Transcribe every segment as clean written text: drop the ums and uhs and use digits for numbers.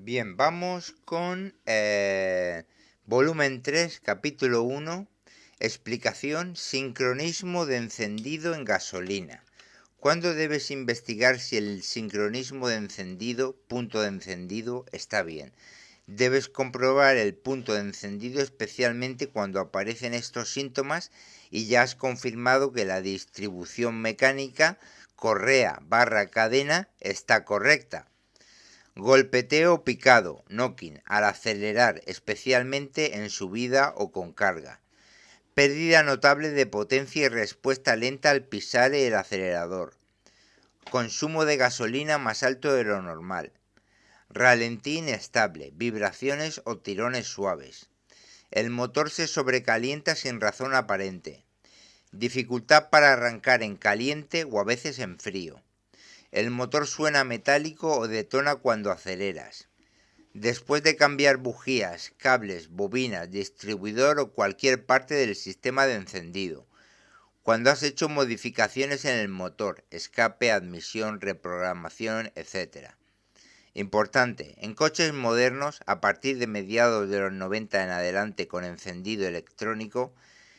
Bien, vamos con volumen 3, capítulo 1, explicación, sincronismo de encendido en gasolina. ¿Cuándo debes investigar si el sincronismo de encendido, punto de encendido, está bien? Debes comprobar el punto de encendido especialmente cuando aparecen estos síntomas y ya has confirmado que la distribución mecánica, correa/cadena, está correcta. Golpeteo picado, knocking, al acelerar, especialmente en subida o con carga. Pérdida notable de potencia y respuesta lenta al pisar el acelerador. Consumo de gasolina más alto de lo normal. Ralentí inestable, vibraciones o tirones suaves. El motor se sobrecalienta sin razón aparente. Dificultad para arrancar en caliente o a veces en frío. El motor suena metálico o detona cuando aceleras. Después de cambiar bujías, cables, bobinas, distribuidor o cualquier parte del sistema de encendido. Cuando has hecho modificaciones en el motor, escape, admisión, reprogramación, etc. Importante, en coches modernos, a partir de mediados de los 90 en adelante con encendido electrónico,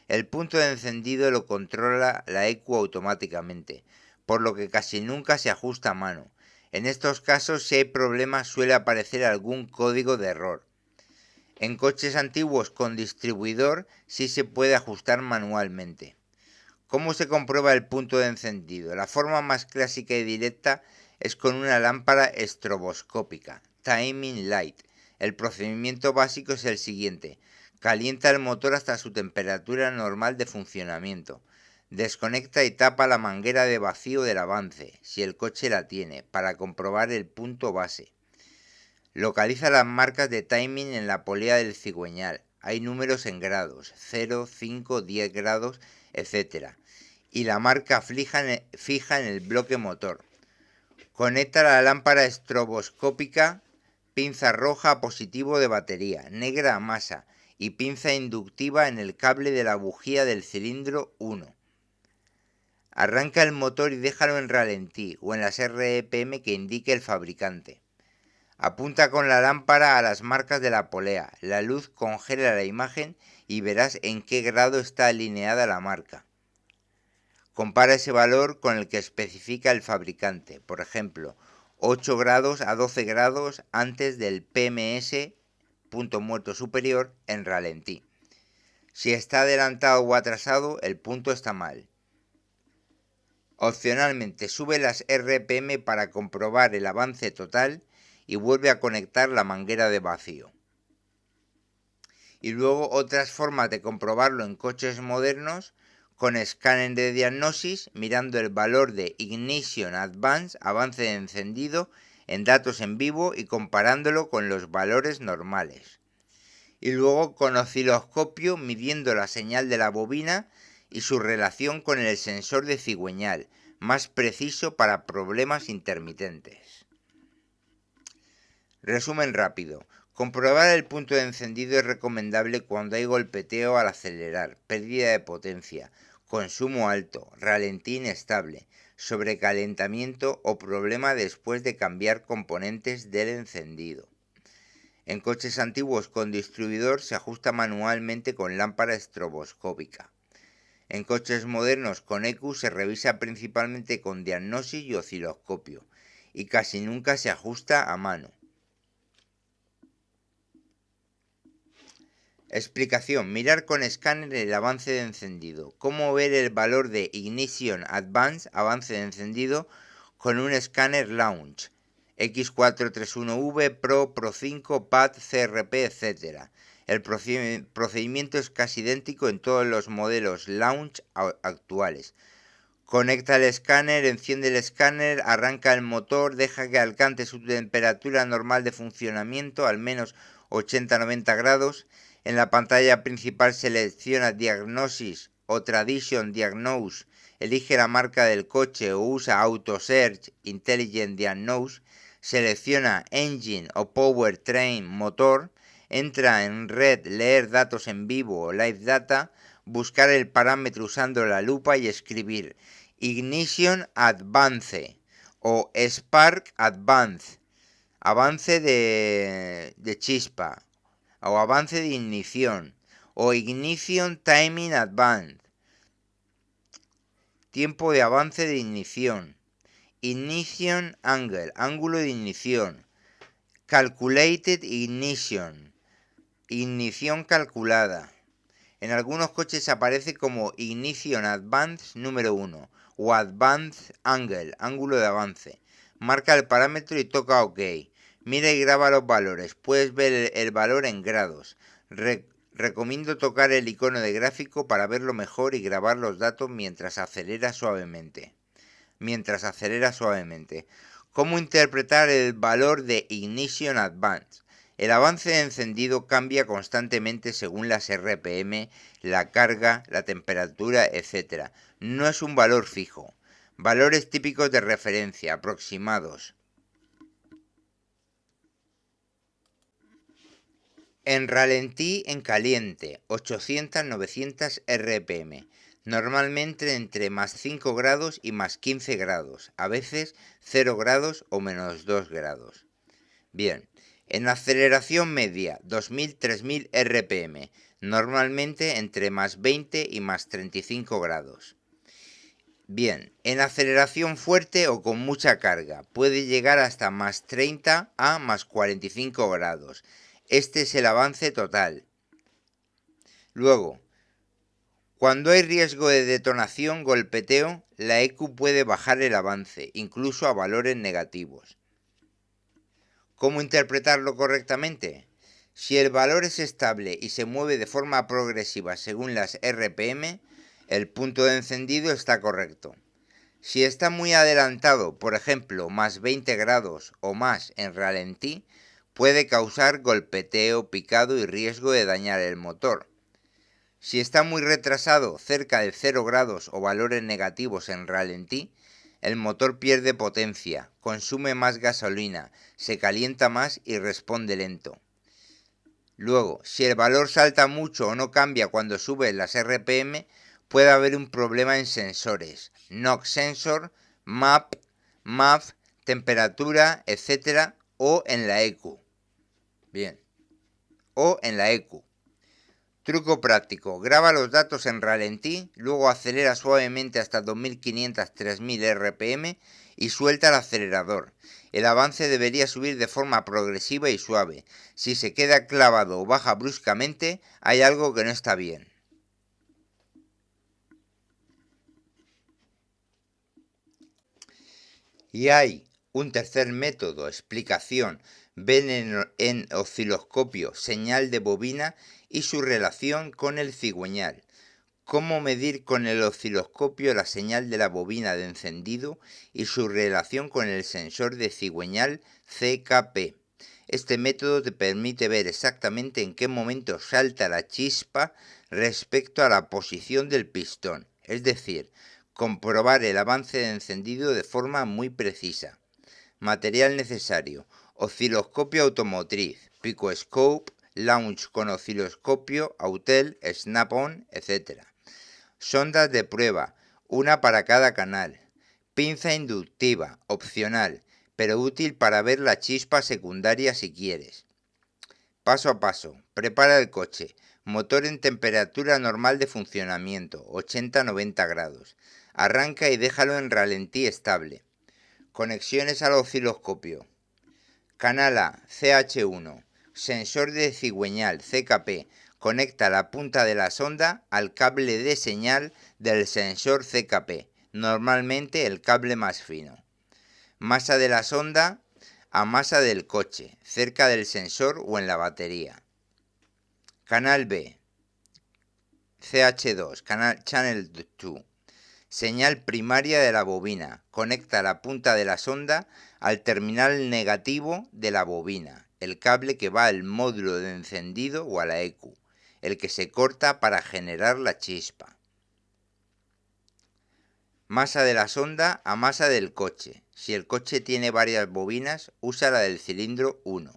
el punto de encendido lo controla la ECU automáticamente, por lo que casi nunca se ajusta a mano. En estos casos, si hay problemas, suele aparecer algún código de error. En coches antiguos con distribuidor sí se puede ajustar manualmente. ¿Cómo se comprueba el punto de encendido? La forma más clásica y directa es con una lámpara estroboscópica, timing light. El procedimiento básico es el siguiente. Calienta el motor hasta su temperatura normal de funcionamiento. Desconecta y tapa la manguera de vacío del avance, si el coche la tiene, para comprobar el punto base. Localiza las marcas de timing en la polea del cigüeñal. Hay números en grados, 0, 5, 10 grados, etc. Y la marca fija en el bloque motor. Conecta la lámpara estroboscópica, pinza roja a positivo de batería, negra a masa y pinza inductiva en el cable de la bujía del cilindro 1. Arranca el motor y déjalo en ralentí o en las RPM que indique el fabricante. Apunta con la lámpara a las marcas de la polea. La luz congela la imagen y verás en qué grado está alineada la marca. Compara ese valor con el que especifica el fabricante, por ejemplo, 8 grados a 12 grados antes del PMS, punto muerto superior, en ralentí. Si está adelantado o atrasado, el punto está mal. Opcionalmente, sube las RPM para comprobar el avance total y vuelve a conectar la manguera de vacío. Y luego otras formas de comprobarlo en coches modernos con escáner de diagnosis, mirando el valor de Ignition Advance, avance de encendido, en datos en vivo y comparándolo con los valores normales. Y luego con osciloscopio midiendo la señal de la bobina y su relación con el sensor de cigüeñal, más preciso para problemas intermitentes. Resumen rápido. Comprobar el punto de encendido es recomendable cuando hay golpeteo al acelerar, pérdida de potencia, consumo alto, ralentí inestable, sobrecalentamiento o problema después de cambiar componentes del encendido. En coches antiguos con distribuidor se ajusta manualmente con lámpara estroboscópica. En coches modernos con ECU se revisa principalmente con diagnosis y osciloscopio, y casi nunca se ajusta a mano. Explicación. Mirar con escáner el avance de encendido. Cómo ver el valor de Ignition Advance, avance de encendido, con un escáner Launch. X431V, Pro, Pro 5, PAD, CRP, etc. El procedimiento es casi idéntico en todos los modelos Launch actuales. Conecta el escáner, enciende el escáner, arranca el motor, deja que alcance su temperatura normal de funcionamiento, al menos 80-90 grados. En la pantalla principal selecciona Diagnosis o Tradition Diagnose, elige la marca del coche o usa Auto Search Intelligent Diagnose, selecciona Engine o Powertrain Motor, entra en Red, leer datos en vivo o Live Data, buscar el parámetro usando la lupa y escribir Ignition Advance o Spark Advance, avance de chispa, o avance de ignición, o ignition timing advance, tiempo de avance de ignición, ignition angle, ángulo de ignición, calculated ignition, ignición calculada. En algunos coches aparece como ignition advance número 1 o advance angle, ángulo de avance. Marca el parámetro y toca OK. Mira y graba los valores. Puedes ver el valor en grados. Recomiendo tocar el icono de gráfico para verlo mejor y grabar los datos mientras acelera suavemente. ¿Cómo interpretar el valor de ignition advance? El avance de encendido cambia constantemente según las RPM, la carga, la temperatura, etc. No es un valor fijo. Valores típicos de referencia, aproximados. En ralentí en caliente, 800-900 RPM. Normalmente entre más 5 grados y más 15 grados. A veces 0 grados o menos 2 grados. Bien. En aceleración media, 2000-3000 RPM, normalmente entre más 20 y más 35 grados. Bien, en aceleración fuerte o con mucha carga, puede llegar hasta más 30 a más 45 grados. Este es el avance total. Luego, cuando hay riesgo de detonación, golpeteo, la EQ puede bajar el avance, incluso a valores negativos. ¿Cómo interpretarlo correctamente? Si el valor es estable y se mueve de forma progresiva según las RPM, el punto de encendido está correcto. Si está muy adelantado, por ejemplo, más 20 grados o más en ralentí, puede causar golpeteo, picado y riesgo de dañar el motor. Si está muy retrasado, cerca de 0 grados o valores negativos en ralentí, el motor pierde potencia, consume más gasolina, se calienta más y responde lento. Luego, si el valor salta mucho o no cambia cuando sube las RPM, puede haber un problema en sensores, knock sensor, MAP, temperatura, etc. o en la EQ. Bien. O en la EQ. Truco práctico. Graba los datos en ralentí, luego acelera suavemente hasta 2500-3000 RPM y suelta el acelerador. El avance debería subir de forma progresiva y suave. Si se queda clavado o baja bruscamente, hay algo que no está bien. Y hay un tercer método, explicación. Ven en osciloscopio señal de bobina y su relación con el cigüeñal. ¿Cómo medir con el osciloscopio la señal de la bobina de encendido y su relación con el sensor de cigüeñal CKP? Este método te permite ver exactamente en qué momento salta la chispa respecto a la posición del pistón, es decir, comprobar el avance de encendido de forma muy precisa. Material necesario: osciloscopio automotriz, picoscope, launch con osciloscopio, Autel, Snap-on, etc. Sondas de prueba, una para cada canal. Pinza inductiva, opcional, pero útil para ver la chispa secundaria si quieres. Paso a paso. Prepara el coche. Motor en temperatura normal de funcionamiento, 80-90 grados. Arranca y déjalo en ralentí estable. Conexiones al osciloscopio. Canal A, CH1. Sensor de cigüeñal, CKP. Conecta la punta de la sonda al cable de señal del sensor CKP, normalmente el cable más fino. Masa de la sonda a masa del coche, cerca del sensor o en la batería. Canal B, CH2, Channel 2. Señal primaria de la bobina. Conecta la punta de la sonda al terminal negativo de la bobina, el cable que va al módulo de encendido o a la EQ, el que se corta para generar la chispa. Masa de la sonda a masa del coche. Si el coche tiene varias bobinas, usa la del cilindro 1.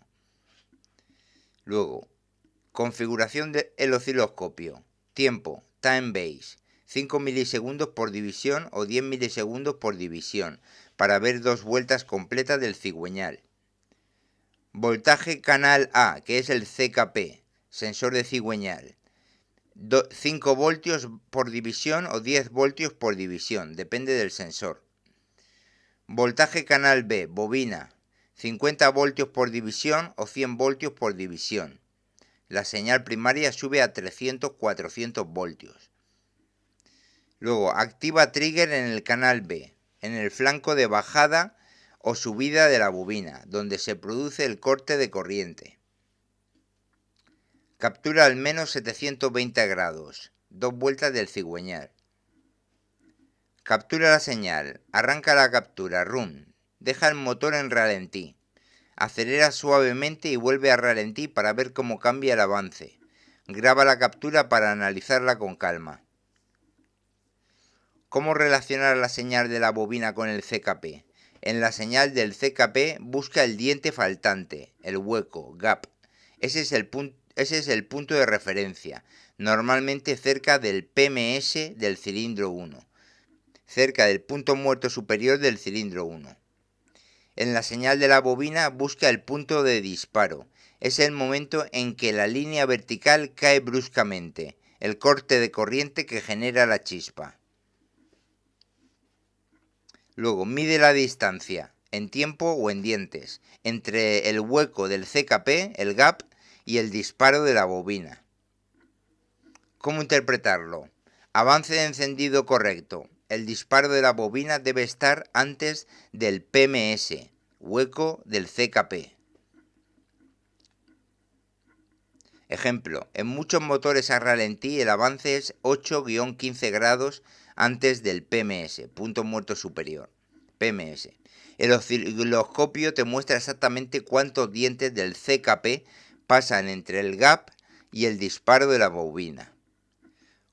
Luego, configuración del osciloscopio. Tiempo, time base. 5 milisegundos por división o 10 milisegundos por división, para ver 2 vueltas completas del cigüeñal. Voltaje canal A, que es el CKP, sensor de cigüeñal. 5 voltios por división o 10 voltios por división, depende del sensor. Voltaje canal B, bobina, 50 voltios por división o 100 voltios por división. La señal primaria sube a 300-400 voltios. Luego, activa trigger en el canal B, en el flanco de bajada o subida de la bobina, donde se produce el corte de corriente. Captura al menos 720 grados, 2 vueltas del cigüeñal. Captura la señal, arranca la captura, run, deja el motor en ralentí, acelera suavemente y vuelve a ralentí para ver cómo cambia el avance. Graba la captura para analizarla con calma. ¿Cómo relacionar la señal de la bobina con el CKP? En la señal del CKP busca el diente faltante, el hueco, gap. Ese es el punto de referencia, normalmente cerca del PMS del cilindro 1, cerca del punto muerto superior del cilindro 1. En la señal de la bobina busca el punto de disparo. Es el momento en que la línea vertical cae bruscamente, el corte de corriente que genera la chispa. Luego, mide la distancia, en tiempo o en dientes, entre el hueco del CKP, el gap, y el disparo de la bobina. ¿Cómo interpretarlo? Avance de encendido correcto. El disparo de la bobina debe estar antes del PMS, hueco del CKP. Ejemplo, en muchos motores a ralentí el avance es 8-15 grados antes del PMS, punto muerto superior, PMS. El osciloscopio te muestra exactamente cuántos dientes del CKP pasan entre el gap y el disparo de la bobina.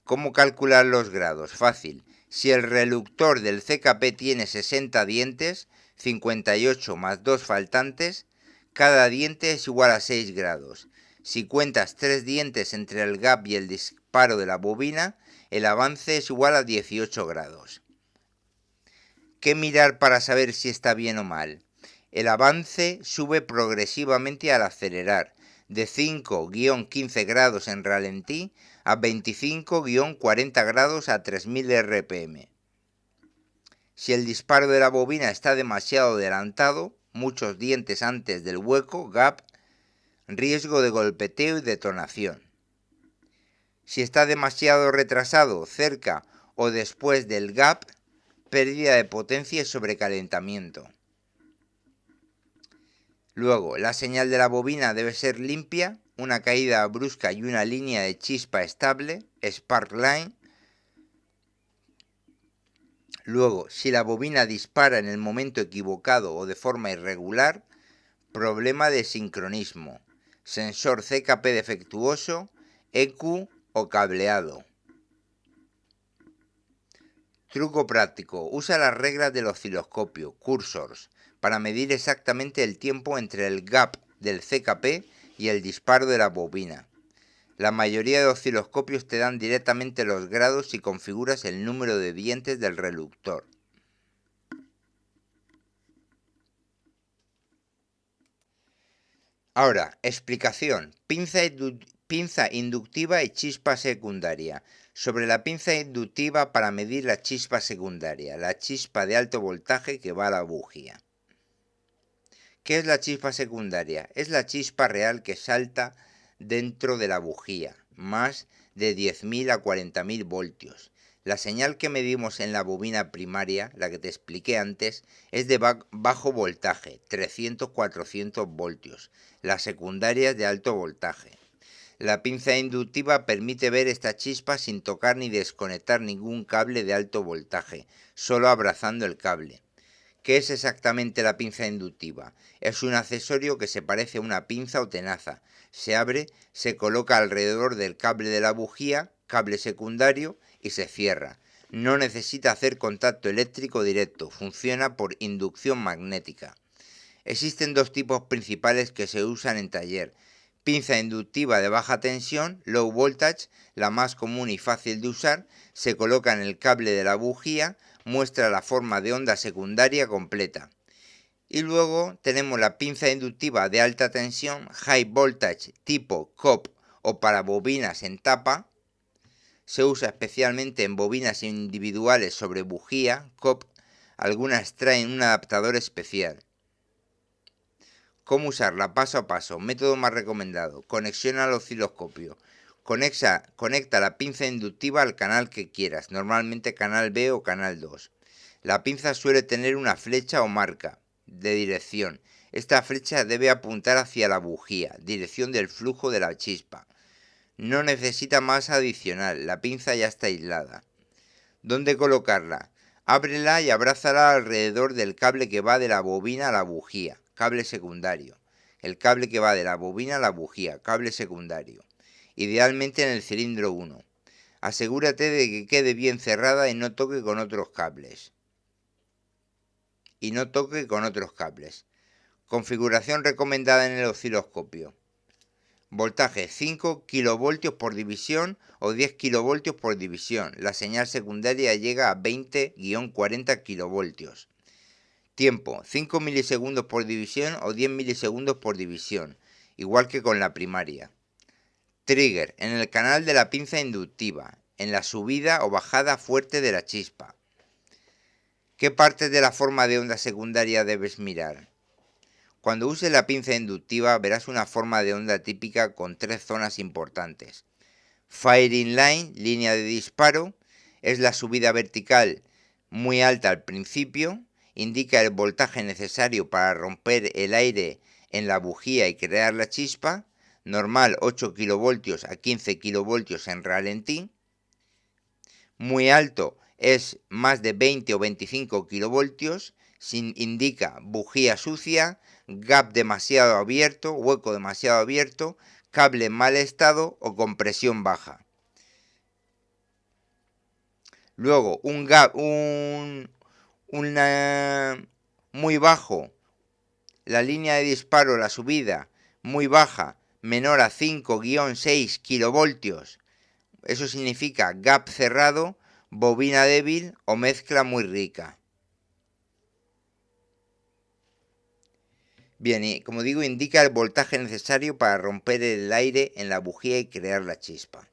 ¿Cómo calcular los grados? Fácil. Si el reductor del CKP tiene 60 dientes, 58 más 2 faltantes, cada diente es igual a 6 grados. Si cuentas 3 dientes entre el gap y el disparo de la bobina, el avance es igual a 18 grados. ¿Qué mirar para saber si está bien o mal? El avance sube progresivamente al acelerar, de 5-15 grados en ralentí a 25-40 grados a 3000 RPM. Si el disparo de la bobina está demasiado adelantado, muchos dientes antes del hueco, gap, riesgo de golpeteo y detonación. Si está demasiado retrasado, cerca o después del gap, pérdida de potencia y sobrecalentamiento. Luego, la señal de la bobina debe ser limpia, una caída brusca y una línea de chispa estable, spark line. Luego, si la bobina dispara en el momento equivocado o de forma irregular, problema de sincronismo, sensor CKP defectuoso, EQ o cableado. Truco práctico. Usa las reglas del osciloscopio, cursors, para medir exactamente el tiempo entre el gap del CKP y el disparo de la bobina. La mayoría de osciloscopios te dan directamente los grados si configuras el número de dientes del reductor. Ahora, explicación. Pinza inductiva y chispa secundaria. Sobre la pinza inductiva para medir la chispa secundaria, la chispa de alto voltaje que va a la bujía. ¿Qué es la chispa secundaria? Es la chispa real que salta dentro de la bujía, más de 10.000 a 40.000 voltios. La señal que medimos en la bobina primaria, la que te expliqué antes, es de bajo voltaje, 300-400 voltios. La secundaria es de alto voltaje. La pinza inductiva permite ver esta chispa sin tocar ni desconectar ningún cable de alto voltaje, solo abrazando el cable. ¿Qué es exactamente la pinza inductiva? Es un accesorio que se parece a una pinza o tenaza. Se abre, se coloca alrededor del cable de la bujía, cable secundario, y se cierra. No necesita hacer contacto eléctrico directo, funciona por inducción magnética. Existen dos tipos principales que se usan en taller. Pinza inductiva de baja tensión, low voltage, la más común y fácil de usar, se coloca en el cable de la bujía, muestra la forma de onda secundaria completa Y luego tenemos la pinza inductiva de alta tensión, high voltage tipo COP o para bobinas en tapa. Se usa especialmente en bobinas individuales sobre bujía, COP. Algunas traen un adaptador especial. ¿Cómo usarla? Paso a paso. Método más recomendado. Conexión al osciloscopio. Conecta la pinza inductiva al canal que quieras, normalmente canal B o canal 2. La pinza suele tener una flecha o marca de dirección. Esta flecha debe apuntar hacia la bujía, dirección del flujo de la chispa. No necesita más adicional, la pinza ya está aislada. ¿Dónde colocarla? Ábrela y abrázala alrededor del cable que va de la bobina a la bujía, cable secundario. El cable que va de la bobina a la bujía, cable secundario. Idealmente en el cilindro 1. Asegúrate de que quede bien cerrada y no toque con otros cables. Configuración recomendada en el osciloscopio. Voltaje 5 kV por división o 10 kV por división. La señal secundaria llega a 20-40 kV. Tiempo 5 milisegundos por división o 10 milisegundos por división, igual que con la primaria. Trigger en el canal de la pinza inductiva, en la subida o bajada fuerte de la chispa. ¿Qué partes de la forma de onda secundaria debes mirar? Cuando uses la pinza inductiva verás una forma de onda típica con 3 zonas importantes. Firing line, línea de disparo, es la subida vertical muy alta al principio, indica el voltaje necesario para romper el aire en la bujía y crear la chispa, normal 8 kV a 15 kV en ralentí. Muy alto es más de 20 o 25 kV, indica bujía sucia, gap demasiado abierto, hueco demasiado abierto, cable en mal estado o con presión baja. Luego, un gap muy bajo, la línea de disparo, la subida muy baja, menor a 5-6 kV. Eso significa gap cerrado, bobina débil o mezcla muy rica. Bien, y como digo, indica el voltaje necesario para romper el aire en la bujía y crear la chispa.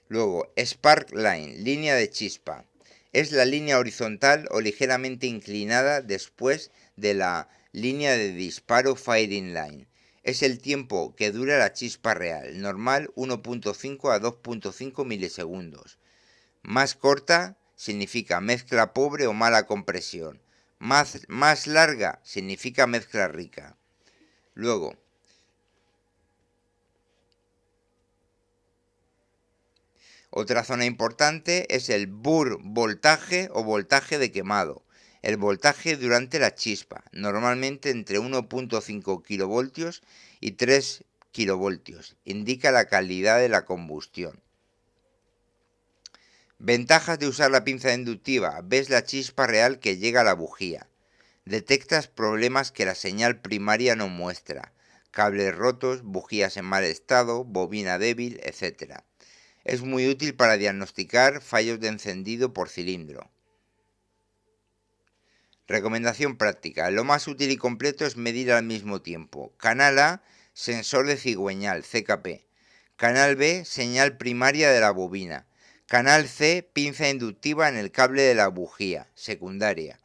Luego, Spark Line, línea de chispa. Es la línea horizontal o ligeramente inclinada después de la línea de disparo Firing Line. Es el tiempo que dura la chispa real, normal 1.5 a 2.5 milisegundos. Más corta significa mezcla pobre o mala compresión. Más larga significa mezcla rica. Luego, otra zona importante es el burr voltaje o voltaje de quemado. El voltaje durante la chispa, normalmente entre 1.5 kV y 3 kV, indica la calidad de la combustión. Ventajas de usar la pinza inductiva. Ves la chispa real que llega a la bujía. Detectas problemas que la señal primaria no muestra. Cables rotos, bujías en mal estado, bobina débil, etc. Es muy útil para diagnosticar fallos de encendido por cilindro. Recomendación práctica. Lo más útil y completo es medir al mismo tiempo. Canal A, sensor de cigüeñal, CKP. Canal B, señal primaria de la bobina. Canal C, pinza inductiva en el cable de la bujía, secundaria.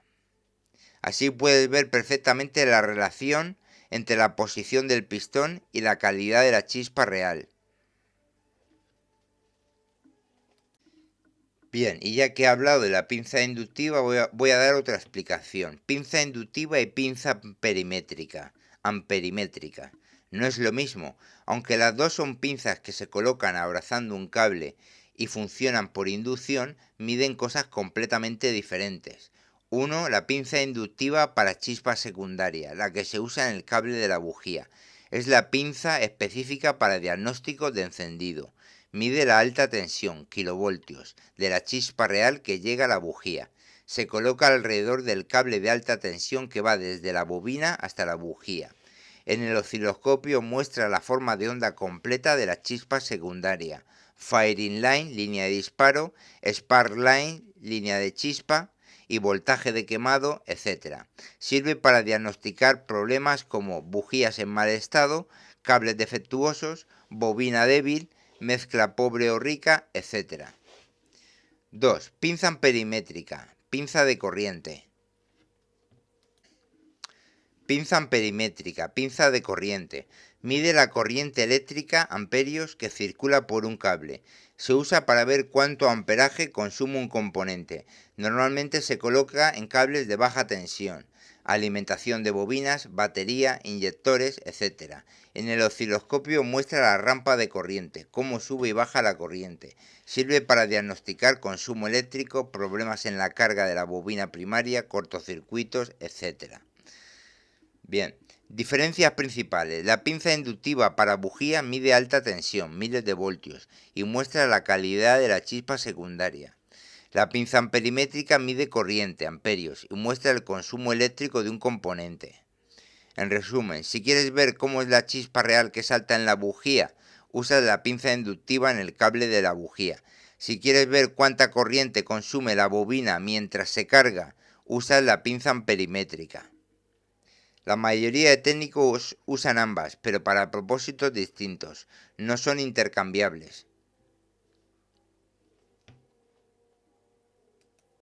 Así puedes ver perfectamente la relación entre la posición del pistón y la calidad de la chispa real. Bien, y ya que he hablado de la pinza inductiva, voy a dar otra explicación. Pinza inductiva y pinza amperimétrica. No es lo mismo, aunque las dos son pinzas que se colocan abrazando un cable y funcionan por inducción, miden cosas completamente diferentes. Uno, la pinza inductiva para chispa secundaria, la que se usa en el cable de la bujía. Es la pinza específica para diagnóstico de encendido. Mide la alta tensión, kilovoltios, de la chispa real que llega a la bujía. Se coloca alrededor del cable de alta tensión que va desde la bobina hasta la bujía. En el osciloscopio muestra la forma de onda completa de la chispa secundaria. Firing line, línea de disparo, spark line, línea de chispa y voltaje de quemado, etc. Sirve para diagnosticar problemas como bujías en mal estado, cables defectuosos, bobina débil, mezcla pobre o rica, etc. 2. Pinza amperimétrica, pinza de corriente. Pinza amperimétrica, pinza de corriente. Mide la corriente eléctrica amperios que circula por un cable. Se usa para ver cuánto amperaje consume un componente. Normalmente se coloca en cables de baja tensión, alimentación de bobinas, batería, inyectores, etc. En el osciloscopio muestra la rampa de corriente, cómo sube y baja la corriente. Sirve para diagnosticar consumo eléctrico, problemas en la carga de la bobina primaria, cortocircuitos, etc. Bien, diferencias principales. La pinza inductiva para bujía mide alta tensión, miles de voltios, y muestra la calidad de la chispa secundaria. La pinza amperimétrica mide corriente, amperios, y muestra el consumo eléctrico de un componente. En resumen, si quieres ver cómo es la chispa real que salta en la bujía, usa la pinza inductiva en el cable de la bujía. Si quieres ver cuánta corriente consume la bobina mientras se carga, usa la pinza amperimétrica. La mayoría de técnicos usan ambas, pero para propósitos distintos, no son intercambiables.